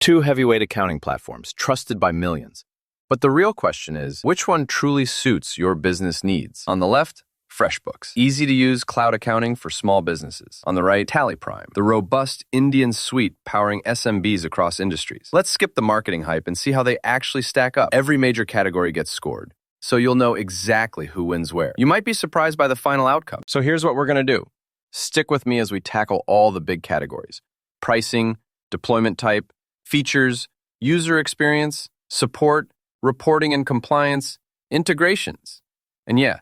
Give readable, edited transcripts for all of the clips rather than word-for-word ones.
Two heavyweight accounting platforms, trusted by millions. But the real question is, which one truly suits your business needs? On the left, FreshBooks, easy-to-use cloud accounting for small businesses. On the right, TallyPrime, the robust Indian suite powering SMBs across industries. Let's skip the marketing hype and see how they actually stack up. Every major category gets scored, so you'll know exactly who wins where. You might be surprised by the final outcome. So here's what we're going to do. Stick with me as we tackle all the big categories: pricing, deployment type, features, user experience, support, reporting and compliance, integrations, and yeah,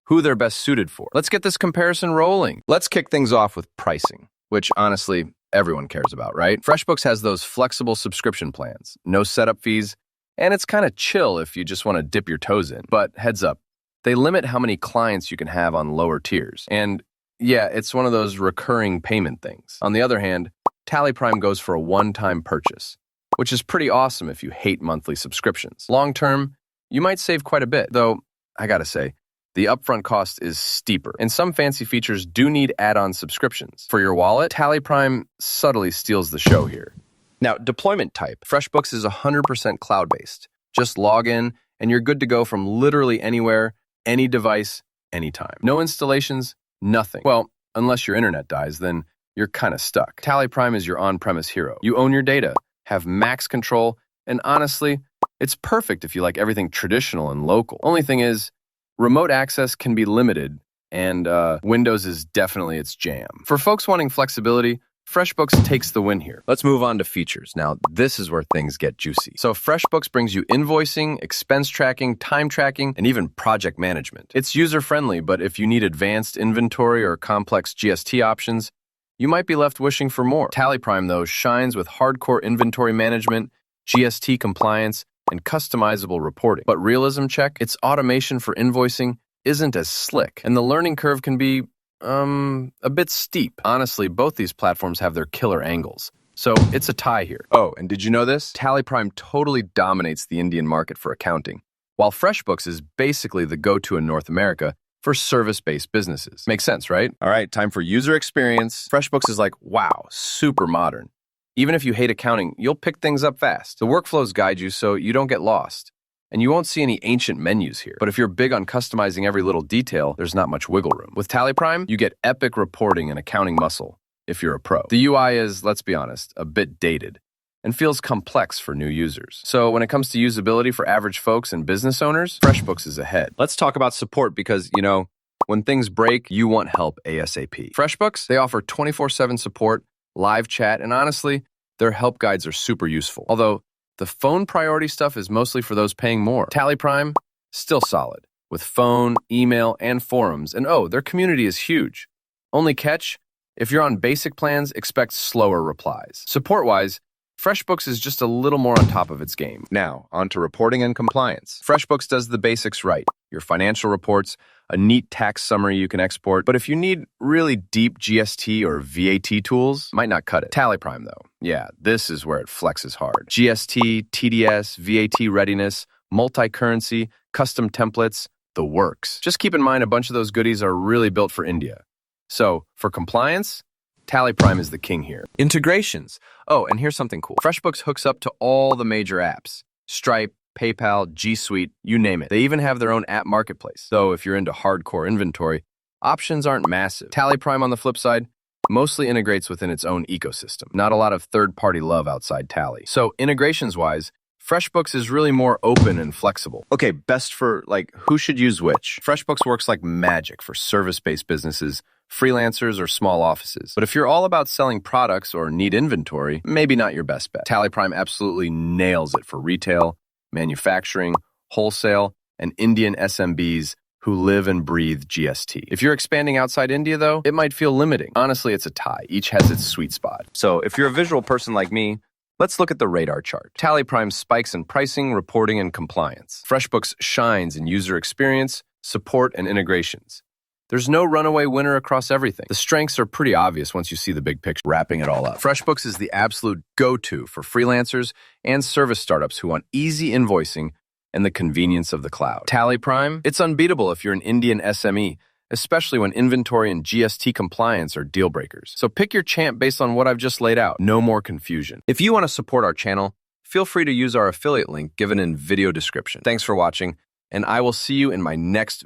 who they're best suited for. Let's get this comparison rolling. Let's kick things off with pricing, which honestly, everyone cares about, right? FreshBooks has those flexible subscription plans, no setup fees, and it's kind of chill if you just want to dip your toes in. But heads up, they limit how many clients you can have on lower tiers. And yeah, it's one of those recurring payment things. On the other hand, TallyPrime goes for a one-time purchase, which is pretty awesome if you hate monthly subscriptions. Long-term, you might save quite a bit, though I gotta say, the upfront cost is steeper, and some fancy features do need add-on subscriptions. For your wallet, TallyPrime subtly steals the show here. Now, deployment type. FreshBooks is 100% cloud-based. Just log in, and you're good to go from literally anywhere, any device, anytime. No installations, nothing. Well, unless your internet dies, then you're kind of stuck. TallyPrime is your on-premise hero. You own your data, have max control, and honestly, it's perfect if you like everything traditional and local. Only thing is, remote access can be limited, and Windows is definitely its jam. For folks wanting flexibility, FreshBooks takes the win here. Let's move on to features. Now, this is where things get juicy. So FreshBooks brings you invoicing, expense tracking, time tracking, and even project management. It's user-friendly, but if you need advanced inventory or complex GST options, you might be left wishing for more. TallyPrime, though, shines with hardcore inventory management, GST compliance, and customizable reporting. But realism check, its automation for invoicing isn't as slick, and the learning curve can be, a bit steep. Honestly, both these platforms have their killer angles. So it's a tie here. Oh, and did you know this? TallyPrime totally dominates the Indian market for accounting, while FreshBooks is basically the go-to in North America for service-based businesses. Makes sense, right? All right, time for user experience. FreshBooks is like, wow, super modern. Even if you hate accounting, you'll pick things up fast. The workflows guide you so you don't get lost. And you won't see any ancient menus here. But if you're big on customizing every little detail, there's not much wiggle room. With TallyPrime, you get epic reporting and accounting muscle if you're a pro. The UI is, let's be honest, a bit dated and feels complex for new users. So when it comes to usability for average folks and business owners, FreshBooks is ahead. Let's talk about support because, when things break, you want help ASAP. FreshBooks, they offer 24/7 support, live chat, and honestly, their help guides are super useful. Although, the phone priority stuff is mostly for those paying more. TallyPrime, still solid, with phone, email, and forums. And their community is huge. Only catch, if you're on basic plans, expect slower replies. Support-wise, FreshBooks is just a little more on top of its game. Now, on to reporting and compliance. FreshBooks does the basics right. Your financial reports, a neat tax summary you can export. But if you need really deep GST or VAT tools, might not cut it. TallyPrime, though. Yeah, this is where it flexes hard. GST, TDS, VAT readiness, multi-currency, custom templates, the works. Just keep in mind a bunch of those goodies are really built for India. So, for compliance, TallyPrime is the king here. Integrations. Oh, and here's something cool. FreshBooks hooks up to all the major apps. Stripe, PayPal, G Suite, you name it. They even have their own app marketplace. So if you're into hardcore inventory, options aren't massive. TallyPrime, on the flip side, mostly integrates within its own ecosystem. Not a lot of third-party love outside Tally. So integrations-wise, FreshBooks is really more open and flexible. Okay, best for, who should use which? FreshBooks works like magic for service-based businesses, freelancers, or small offices. But if you're all about selling products or need inventory, maybe not your best bet. TallyPrime absolutely nails it for retail, manufacturing, wholesale, and Indian SMBs who live and breathe GST. If you're expanding outside India, though, it might feel limiting. Honestly, it's a tie. Each has its sweet spot. So if you're a visual person like me, let's look at the radar chart. TallyPrime spikes in pricing, reporting, and compliance. FreshBooks shines in user experience, support, and integrations. There's no runaway winner across everything. The strengths are pretty obvious once you see the big picture. Wrapping it all up, FreshBooks is the absolute go-to for freelancers and service startups who want easy invoicing and the convenience of the cloud. TallyPrime, it's unbeatable if you're an Indian SME, especially when inventory and GST compliance are deal breakers. So pick your champ based on what I've just laid out. No more confusion. If you want to support our channel, feel free to use our affiliate link given in video description. Thanks for watching, and I will see you in my next video.